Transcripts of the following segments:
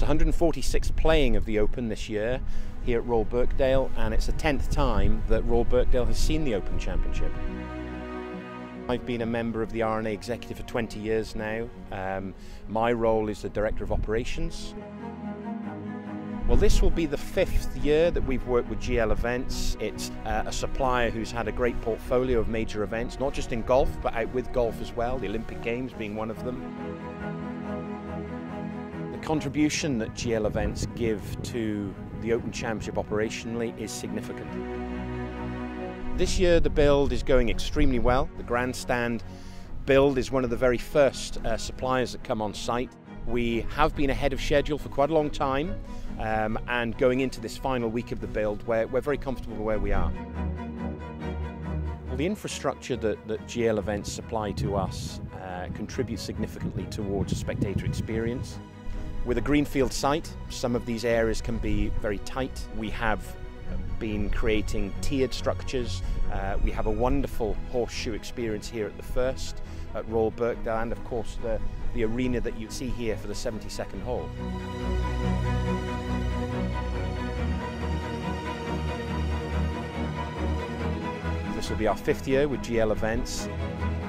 146th playing of the Open this year here at Royal Birkdale, and it's the 10th time that Royal Birkdale has seen the Open Championship. I've been a member of the R&A Executive for 20 years now. My role is the Director of Operations. Well, this will be the 5th year that we've worked with GL Events. It's a supplier who's had a great portfolio of major events, not just in golf, but out with golf as well, the Olympic Games being one of them. The contribution that GL Events give to the Open Championship operationally is significant. This year the build is going extremely well. The grandstand build is one of the very first suppliers that come on site. We have been ahead of schedule for quite a long time, and going into this final week of the build, we're very comfortable with where we are. Well, the infrastructure that GL Events supply to us contributes significantly towards a spectator experience. With a greenfield site, some of these areas can be very tight. We have been creating tiered structures. We have a wonderful horseshoe experience here at the first at Royal Birkdale, and of course the arena that you see here for the 72nd hole. This will be our 5th year with GL Events,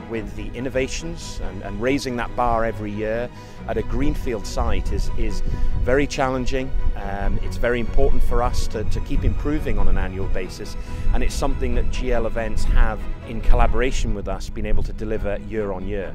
with the innovations and raising that bar every year at a greenfield site is very challenging. It's very important for us to keep improving on an annual basis, and it's something that GL Events have, in collaboration with us, been able to deliver year on year.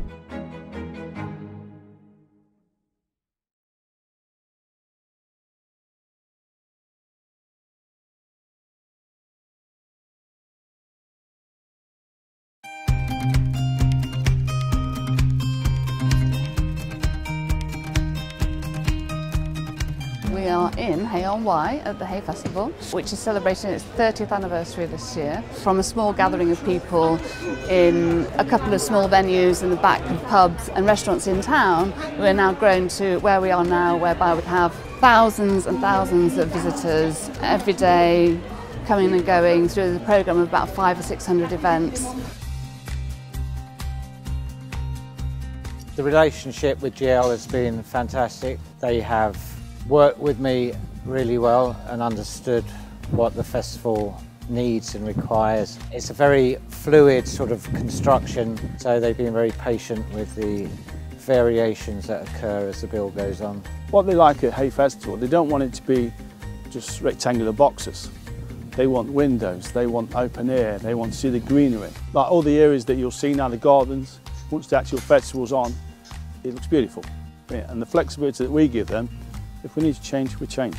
We are in Hay-on-Wye at the Hay Festival, which is celebrating its 30th anniversary this year. From a small gathering of people in a couple of small venues in the back of pubs and restaurants in town, we're now grown to where we are now, whereby we have thousands and thousands of visitors every day coming and going through the programme of about 500 or 600 events. The relationship with GL has been fantastic. They have worked with me really well and understood what the festival needs and requires. It's a very fluid sort of construction, so they've been very patient with the variations that occur as the build goes on. What they like at Hay Festival, they don't want it to be just rectangular boxes. They want windows, they want open air, they want to see the greenery. Like all the areas that you'll see now, the gardens, once the actual festival's on, it looks beautiful. Yeah, and the flexibility that we give them, if we need to change, we change.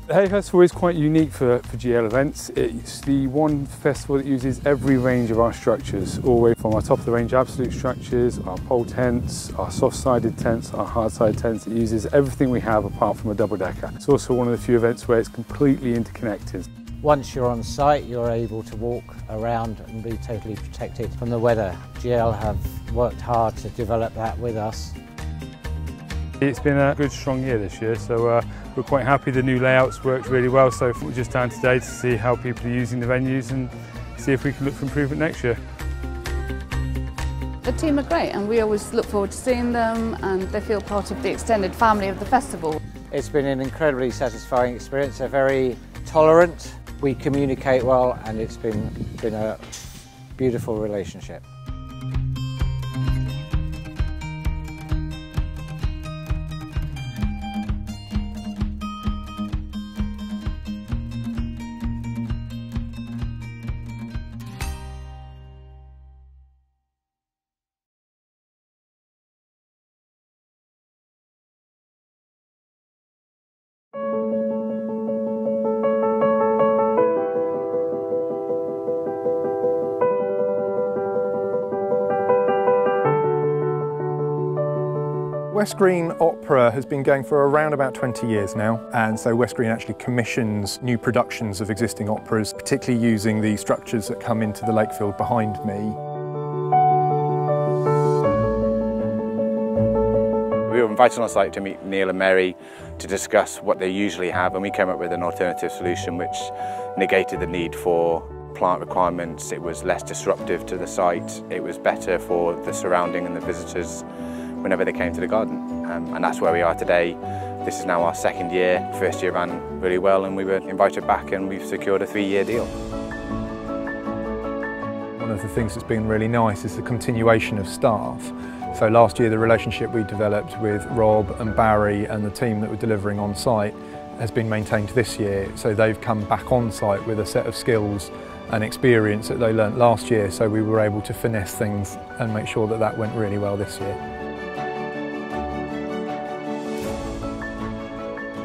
The Hay Festival is quite unique for GL Events. It's the one festival that uses every range of our structures, all the way from our top of the range absolute structures, our pole tents, our soft-sided tents, our hard-sided tents. It uses everything we have apart from a double-decker. It's also one of the few events where it's completely interconnected. Once you're on site, you're able to walk around and be totally protected from the weather. GL have worked hard to develop that with us. It's been a good, strong year this year, so we're quite happy. The new layouts worked really well, so we're just down today to see how people are using the venues and see if we can look for improvement next year. The team are great, and we always look forward to seeing them, and they feel part of the extended family of the festival. It's been an incredibly satisfying experience. They're very tolerant, we communicate well, and it's been a beautiful relationship. West Green Opera has been going for around about 20 years now, and so West Green actually commissions new productions of existing operas, particularly using the structures that come into the Lakefield behind me. We were invited on site to meet Neil and Mary to discuss what they usually have, and we came up with an alternative solution which negated the need for plant requirements. It was less disruptive to the site, it was better for the surrounding and the visitors whenever they came to the garden. And that's where we are today, This is now our second year. First year ran really well and we were invited back and we've secured a 3-year deal. One of the things that's been really nice is the continuation of staff. So last year the relationship we developed with Rob and Barry and the team that were delivering on site has been maintained this year. So they've come back on site with a set of skills and experience that they learnt last year, so we were able to finesse things and make sure that that went really well this year.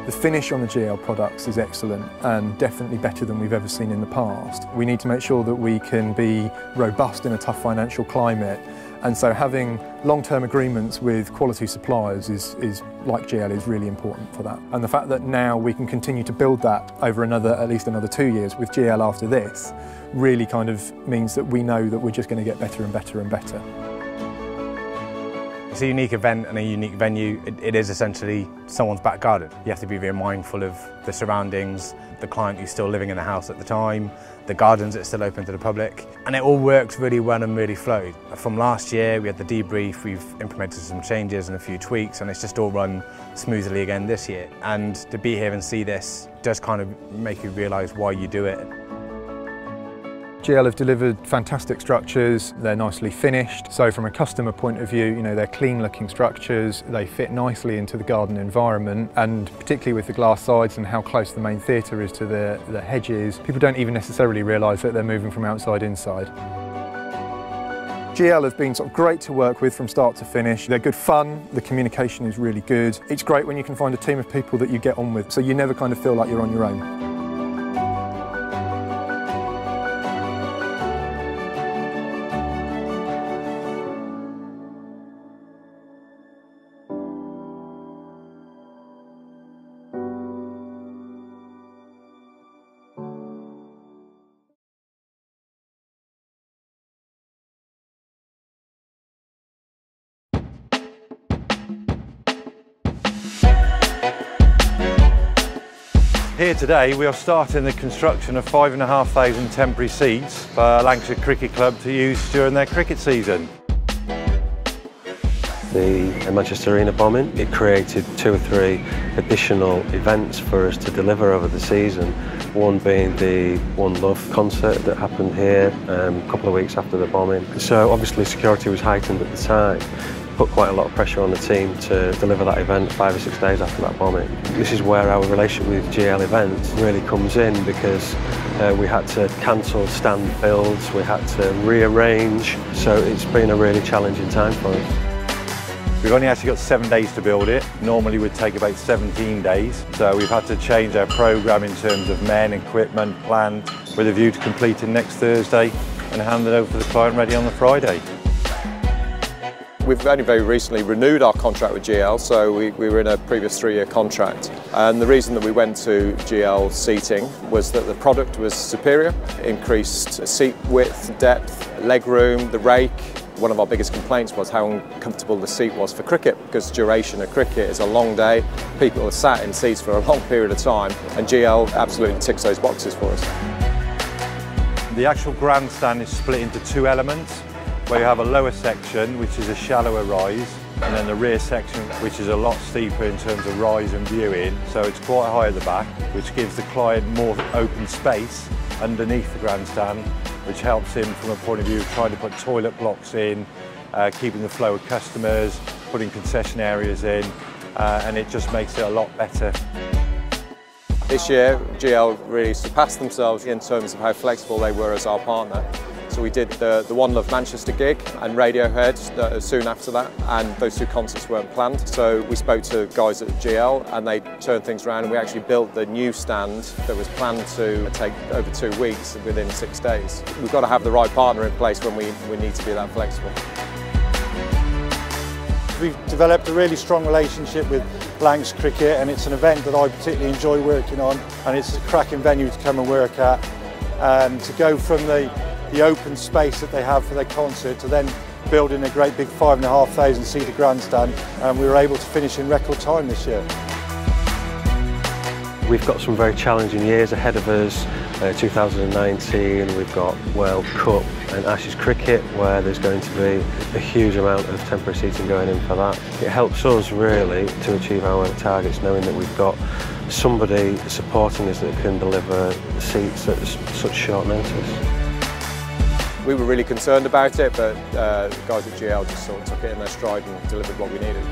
The finish on the GL products is excellent and definitely better than we've ever seen in the past. We need to make sure that we can be robust in a tough financial climate, and so having long-term agreements with quality suppliers is like GL is really important for that. And the fact that now we can continue to build that over at least another 2 years with GL after this really kind of means that we know that we're just going to get better and better and better. It's a unique event and a unique venue. It is essentially someone's back garden. You have to be very mindful of the surroundings, the client who's still living in the house at the time, the gardens that are still open to the public, and it all worked really well and really flowed. From last year we had the debrief, we've implemented some changes and a few tweaks, and it's just all run smoothly again this year. And to be here and see this does kind of make you realise why you do it. GL have delivered fantastic structures, they're nicely finished. So from a customer point of view, you know, they're clean looking structures, they fit nicely into the garden environment, and particularly with the glass sides and how close the main theatre is to the hedges, people don't even necessarily realise that they're moving from outside inside. GL have been sort of great to work with from start to finish. They're good fun, the communication is really good. It's great when you can find a team of people that you get on with, so you never kind of feel like you're on your own. Here today we are starting the construction of 5,500 temporary seats for Lancashire Cricket Club to use during their cricket season. The Manchester Arena bombing, it created 2 or 3 additional events for us to deliver over the season. One being the One Love concert that happened here a couple of weeks after the bombing. So obviously security was heightened at the time. Put quite a lot of pressure on the team to deliver that event 5 or 6 days after that bombing. This is where our relationship with GL Events really comes in, because we had to cancel stand builds, we had to rearrange, so it's been a really challenging time for us. We've only actually got 7 days to build it. Normally we'd take about 17 days, so we've had to change our programme in terms of men, equipment, planned, with a view to completing next Thursday and hand it over to the client ready on the Friday. We've only very recently renewed our contract with GL, so we were in a previous 3-year contract. And the reason that we went to GL seating was that the product was superior, increased seat width, depth, leg room, the rake. One of our biggest complaints was how uncomfortable the seat was for cricket, because duration of cricket is a long day. People are sat in seats for a long period of time, and GL absolutely ticks those boxes for us. The actual grandstand is split into 2 elements, where you have a lower section, which is a shallower rise, and then the rear section, which is a lot steeper in terms of rise and viewing. So it's quite high at the back, which gives the client more open space underneath the grandstand, which helps him from a point of view of trying to put toilet blocks in, keeping the flow of customers, putting concession areas in, and it just makes it a lot better. This year, GL really surpassed themselves in terms of how flexible they were as our partner. So we did the One Love Manchester gig and Radiohead soon after that, and those 2 concerts weren't planned. So we spoke to guys at GL and they turned things around, and we actually built the new stand that was planned to take over 2 weeks within 6 days. We've got to have the right partner in place when we need to be that flexible. We've developed a really strong relationship with Lancs Cricket, and it's an event that I particularly enjoy working on, and it's a cracking venue to come and work at. And to go from the open space that they have for their concert to then building a great big 5,500 seater grandstand, and we were able to finish in record time this year. We've got some very challenging years ahead of us. 2019, we've got World Cup and Ashes cricket, where there's going to be a huge amount of temporary seating going in for that. It helps us really to achieve our targets, knowing that we've got somebody supporting us that can deliver seats at such short notice. We were really concerned about it, but the guys at GL just sort of took it in their stride and delivered what we needed.